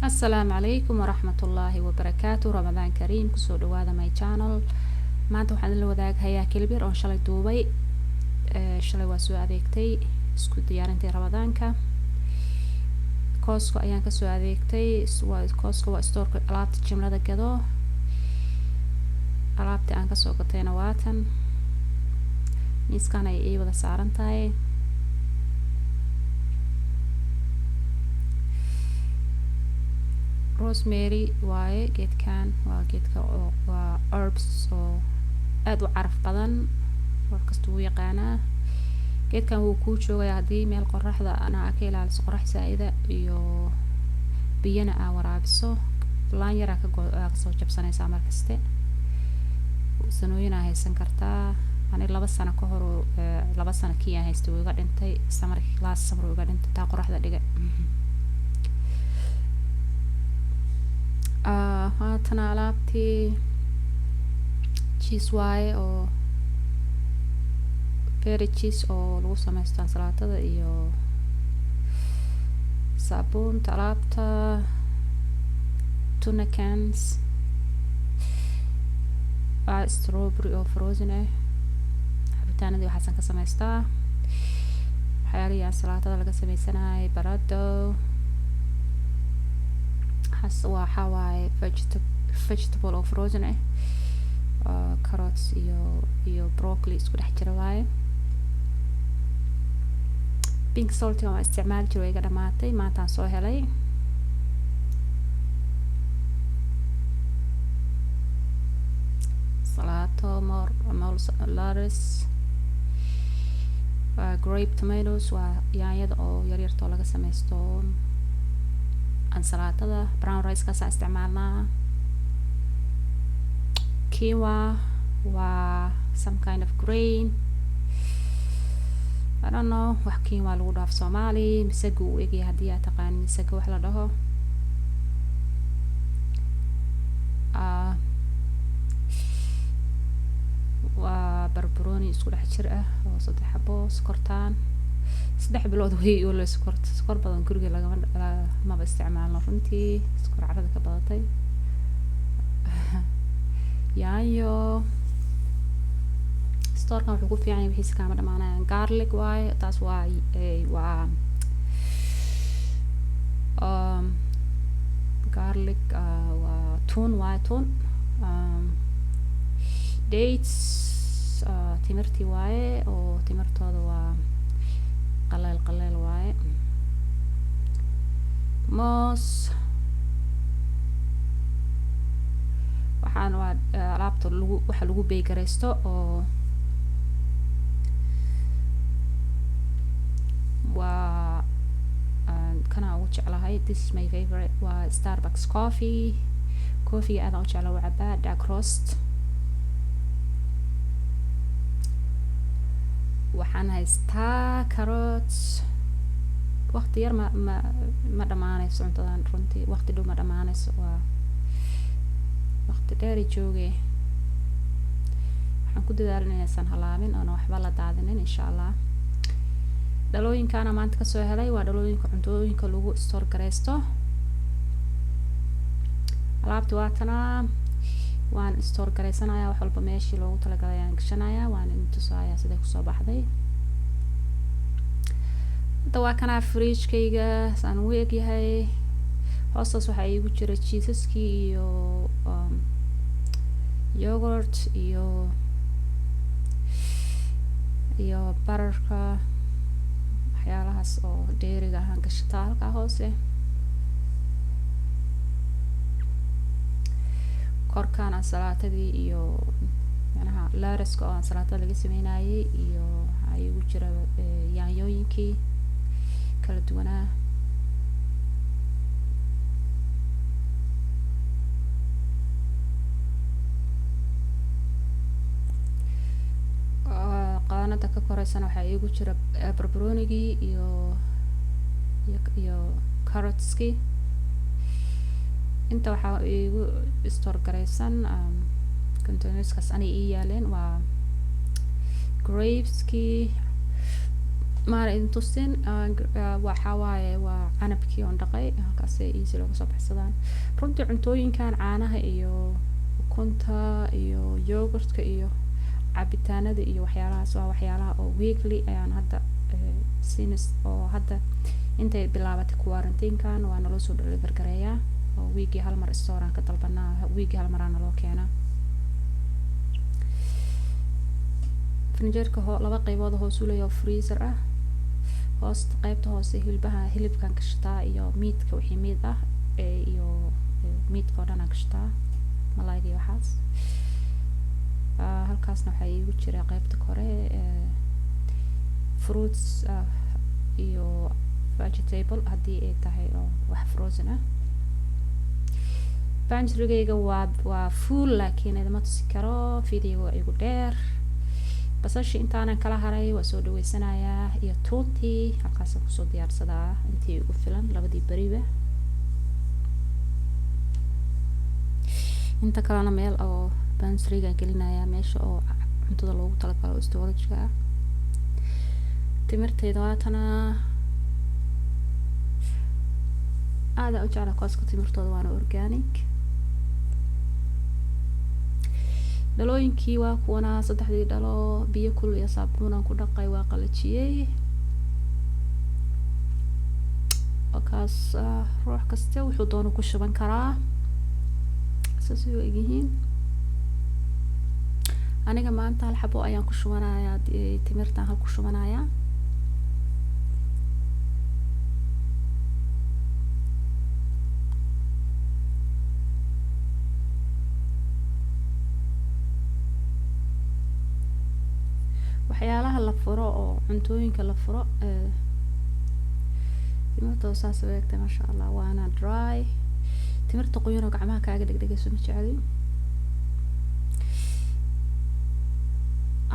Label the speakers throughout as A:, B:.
A: Assalaamu calaykum waraxmatullaahi wabarakaatu. Ramadaan kariim, kusoo dhawaada my channel. Maanta waxaan la wadaagayaa kilibir oo shalay duubay. Shalay waa soo adeegtay isku diyaarintii Ramadaanka. Costco ayaan ka soo adeegtay. Costco waa store alaabta jimlada gado. Alaabta aan ka soo gatayna waatan. Miiskan ay ii wada saaran tahay. Rosemary waaye geedkan waa geedka oo waa herbs oo aad u caraf badan warkasta uu yaqaanaa. Geedkan wuu ku joogayaa hadii meel qorraxda ana ka ilaaliso qorrax saa'ida iyo biyana aa waraabiso. Laan yar ka soo jabsanaysa markaste. Sanooyin aa haysan kartaa. Ani 2 sano ka hor 2 sano kii aan haystay iga dhintay samarkii last summer iga dhintay taa qorraxda dhiga. Haatan alaabtii cheese waaye oo berry cheese oo lagu sameystaan salaatada iyo saabuunta alaabta tuna cans strawberry oo frozen cabitaanadii waxaasan ka sameystaa waxyaalihi aan salaatada laga sameysanahay barado waxa waaye vegetable oo frozen carrots iyo broccoli isku dhex jira waaye. Pink salt oo isticmaal jiray iga dhamaatay maantaan soo helay. Salaato lettuce grape tomatoes waa yaanyada oo yaryartoo laga sameysto ansalaatada. Brown rice kaas isticmaalnaa. Quinoa waa some kind of grain. I don't know wax quinoa lagu dhaaf Soomaali misago u egay hadii aad taqaan misago wax la dhaho. Waa barbarooni isku dhex jir oo 3 xabo sokortaan 3 bilood way oo la sokor badan guriga ma isticmaalno runtii sokor carada ka badatay. Yaanyo store kan wuxuu ku fiican yahay wixii kama dhamaanayaan. Garlic waaye taas waa garlic waa toon waaye toon. Dates timirtii waaye oo timirtooda waa qaleel waaye. Moos waxaan waa alaabta waxa lagu beegareysto oo waa kana ugu jeclahay. This is my favorite waa Starbucks coffee aad u jeclahay waa cabaa dark roast. waxaan haystaa carrots waqti yar ma dhamaanayso cuntadan runtii waqti dhow ma dhamaanayso waa waqti dheer joogay. waxaan ku dadaalnaa inaysan halaabin oo waxba la daadinin insha Allah. Dhalooyinkaana maanta ka soo helay waa dhalooyinka cuntooyinka lagu store gareysto. alaabta waatana waan store gareysanayaa wax walba meeshii loogu talagalay aan gashanayaa waan intusayaa sida ku soo baxday. Inta waa kana fridge-kayga saan u eegyahay hoostaas waxa igu jira cheeseski iyo yogurt iyo bararka waxyaalahaas oo dheeriga aan gashtaa halka hoose. korkaan ansalaatadii iyo macnaha lettuce oo ansalaatada laga sameynayay iyo waxa igu jira yaanyooyinkii kala duwanaa. qaanada ka koreysana waxa igu jira barbaroonigii iyo carrotski. inta waxa igu store gareysan containers kaas ani ii yaaleen waa grapeski maana idin tusin waxaa waaye waa canabkii oon dhaqay halkaasay easy looga soo baxsadaan runtii cuntooyinkan caanaha iyo ukunta iyo yogurtka iyo cabitaanada iyo waxyaalahaas waa waxyaalaha oo weekly ayaan hadda sinis oo hadda intay bilaabatay quarantinekan waa naloo soo deliver gareeyaa oo weekii hal mar restaurant ka dalbanaa weekii hal maraa naloo keenaa furniture-ka laba qaybood hoos u leeyahay oo freezer ah hoosta qaybta hoose hilibkan kashataa iyo meatka wixii meat ah iyo meatka oo dhan aan kashataa malayga iyo waxaas halkaasna waxaa iigu jira qaybta kore fruits iyo vegetable haddii ay tahay oo wax frozen ah pantry-gayga waa full laakiin idama tusi karo video waa igu dheer basashi intaanan kala haray waa soo dhaweysanayaa iyo tuuntii halkaasaan kusoo diyaarsadaa intii ugu filan labadii beriba inta kalena meel oo pantry-gaan gelinayaa meesha oo cuntada loogu talagalo storage-ka ah timirtayda waatana aada u jecla kooska timirtooda waana organic dhalooyinkii waa kuwana 3 dhalo biyo kulul iyo saabuun aan ku dhaqay waa qalajiyay okaas ruux kasta wuxuu doono ku shuban karaa saas way yihiin aniga maanta hal xabo ayaan ku shubanayaa timirtaan hal ku shubanayaa waxyaalaha la furo oo cuntooyinka la furo timirta saas u eegtay masha Allah waana dry timirta qoyan oo gacmaha kaaga dhegdhegayso ma jeceli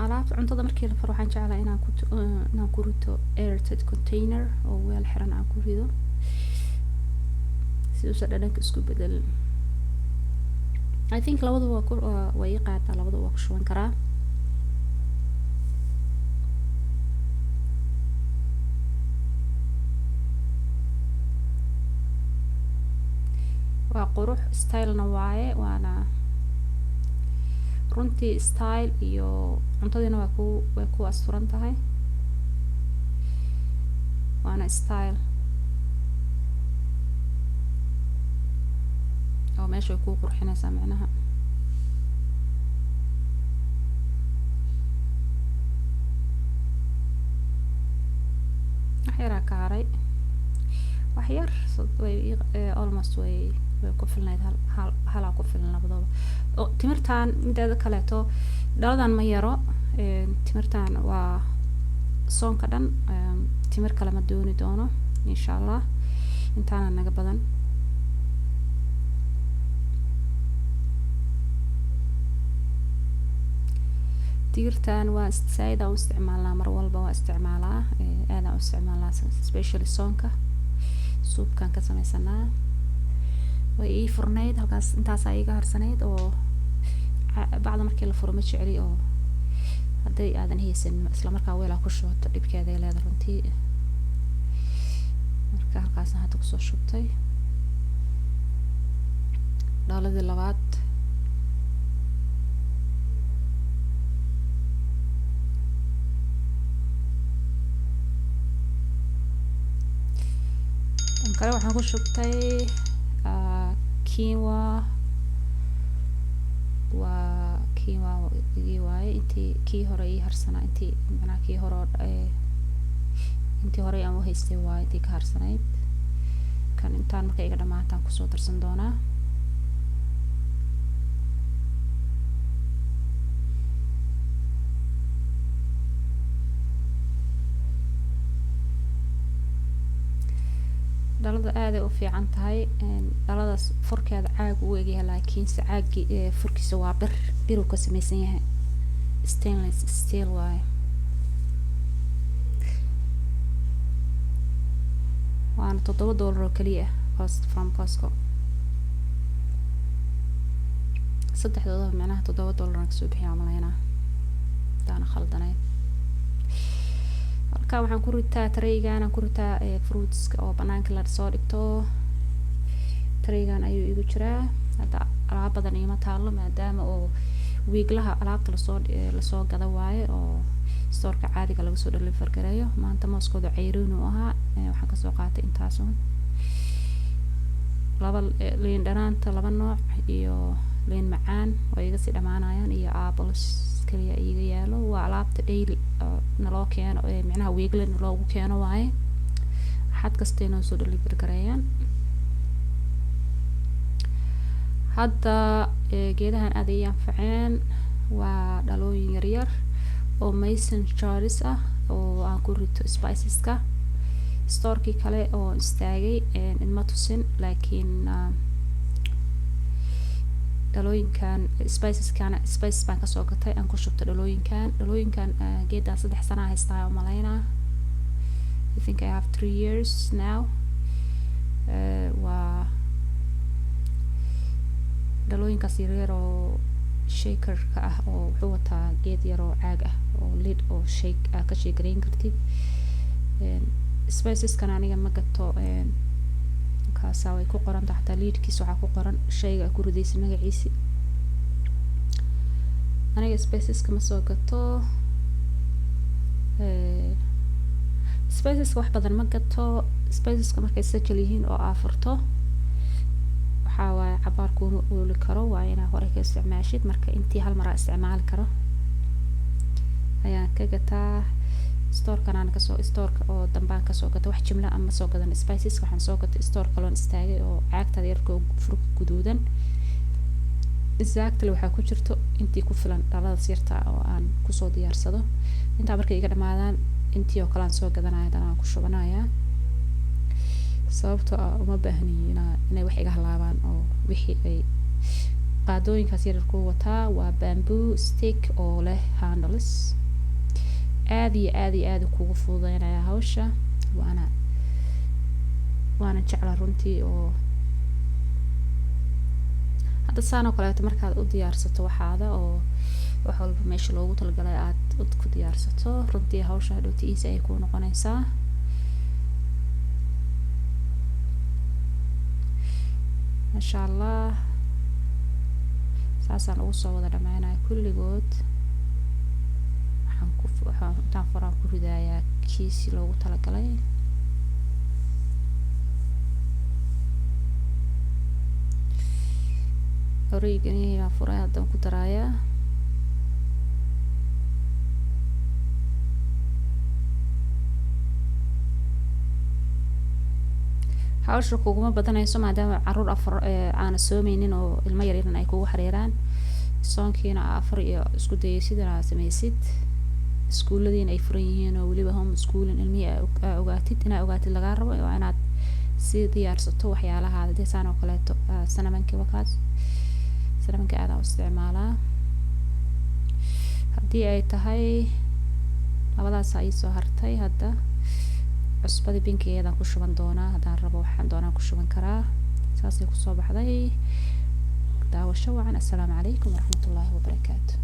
A: alaabta cuntada markii la furo waxaan jeclahay inaan ku rito airtight container oo weel xiran aan ku rido si uusan dhadhanka isku bedelin I think labaduba way qaataa labaduba waa ku shuban karaa waa qurux style-na waaye waana runtii style iyo cuntadiina way ku asturan tahay waana style oo meesha way ku qurxinaysaa macnaha wax yaraa ka haray wax yar way almost way ku filnayd halaa ku filan labadaba oo timirtaan mideeda kaleeto dhaladan ma yaro timirtaan waa soonka dhan timir kale ma dooni doono insha Allah intaana naga badan digirtaan waa saaid aan u isticmaalnaa mar walba waa isticmaalaa aad aan u isticmaalnaa especially soonka suubkaan ka samaysanaa way ii furnayd halkaas intaasaa iiga harsanayd oo bacda markii la furo ma jeceli oo hadday aadan haysan isla markaa weelaa ku shubato dhibkeeda ay leedahay runtii marka halkaasna hadda kusoo shubtay dhaaladii labaad kale waxaan ku shubtay quinoa waa quinoa igii waaye intii kii hore ii harsanaa intii macnaha kii hore intii hore aan u haystay waaye intii ka harsanayd kan intaan marka iga dhamaataan kusoo darsan doonaa dhalada aaday u fiican tahay dhaladaas furkeeda caag u egyahay laakiinse caagii furkiisa waa bir uu ka samaysan yahay stainless steel waaye waana $7 oo keliya cost from Costco saddexdooda macnaha $7 aan kasoo bixiyaa malaynaa hadaan khaldanayn halkaa waxaan ku ritaa traygan aan ku ritaa fruitska oo banaanka la soo dhigto. Traygan ayuu igu jiraa hadda. Alaab badan iima taalo maadaama oo wiiglaha alaabta lasoo gada waaye oo stoorka caadiga laga soo deliver gareeyo. Maanta mooskooda ceyriin uu ahaa, waxaan kasoo qaatay intaasun. laba liin dhanaanta 2 nooc iyo liin macaan oo iga sii dhamaanayaan iyo apples kaliya iga yaalo. Waa alaabta daily naloo keeno micnaha weekly loogu keeno waaye. Xad kasta inoo soo deliver gareeyaan. hadda geedahan aad ay anfaceen. waa dhalooyin yar yar oo mason jars ah oo aan ku rito spiceska. stoorkii kale oo istaagay inma tusin, laakiin dhalooyinkan spices baan kasoo gatay aan ku shubto dhalooyinkan geedaan 3 sano haystaa oo malaynaa. I think I have 3 years now. waa dhalooyinkaas yaryar oo shakerka ah oo wuxuu wataa geed yar oo caag ah oo lid oo shake ka shakereyn kartid. spiceskan aniga ma gato kaasa way ku qoran tahay lidkiisa waxaa ku qoran shayga ku ridaysa magaciisa. aniga spiceska ma soo gato. spiceska wax badan ma gato. spiceska markay sajal yihiin oo aafurto waxaa waaye cabaar kuma ooli karo, waa inaa hore ka isticmaashid. marka intii hal mar isticmaali karo ayaan ka gataa. stoorkan aan stoorka oo dambaan kasoo gatay wax jimla ama soo gadan spices. waxaan soo gatay stoor kaloon istaagay oo caagta yarka oo furka guduudan exactly waxaa ku jirto intii ku filan dhaladaas yarta oo aan kusoo diyaarsado. intaa markay iga dhamaadaan intii oo kale aan soo gadanaya haddana aan ku shubanayaa, sababtoo ah uma baahni inay wax iga halaabaan. oo wixii ay qaadooyinkaas yaryar ku wataa waa bamboo stick oo leh handles. aad iyo aad kugu fududeynaya hawsha. waana jecla runtii. oo hadda saan oo kaleeto markaad u diyaarsato waxaada oo wax walba meesha loogu talagalay aad ku diyaarsato, runtii hawsha hadhowti easy ay kuu noqonaysaa. masha allah. saasaan ugu soo wada dhamaynaya kulligood. intaan faraan ku ridayaa kiisi loogu talagalay. oreygani baan furay haddaan ku darayaa. hawsha kuguma badanayso maadaama caruur 4 aana soomeynin oo ilmo yaryarna ay kugu xariiraan. soonkiina 4 iyo isku dayay sidana samaysid. iskuuladiina ay furan yihiin oo weliba home schooling ilmihi ogaatid inaa ogaatid lagaa rabo waa inaad si diyaarsato waxyaalahaada. dee saan oo kaleeto sanamankiiba kaas sanamanka aadaan u isticmaalaa. haddii ay tahay labadaas ay soo hartay hadda cusbadii binkigeedaan ku shuban doonaa. haddaan rabo waxaan doonaan ku shuban karaa. saasay kusoo baxday. daawasho wacan. assalaamu calaykum waraxmatullaahi wabarakaatu.